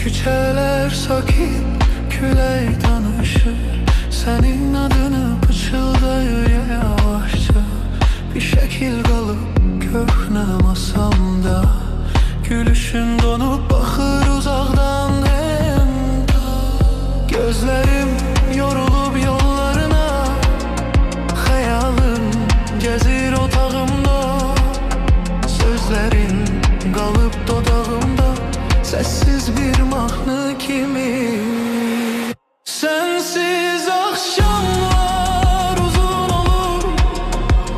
Küçələr sakin, külək danışır, sənin adını pıçıldayır yavaşça. Bir şəkil qalıb köhnə masamda, gülüşün donup baxır uzaqdan hem da. Gözlərim yorulub yollarına, xəyalın gəzir otağımda. Sözlərin qalıb dodağımda, səssiz bir mahnı kimi. Sensiz akşamlar uzun olur,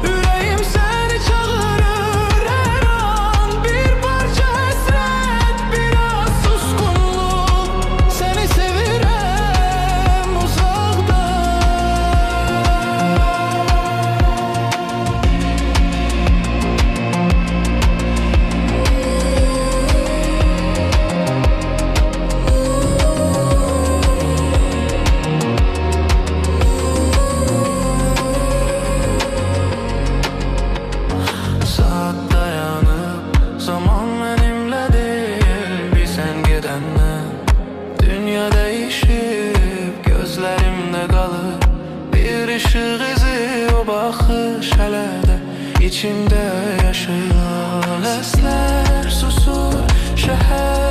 yüreğim seni çağırır her an. Bir parça hasret, biraz suskunluk, seni sevirem uzaktan. Saat dayanıp zaman benimle değil, bir sen gidenden dünya değişip gözlerimde kalır bir ışık izi. O bakış hele de içimde yaşıyor. Sesler susur, şehir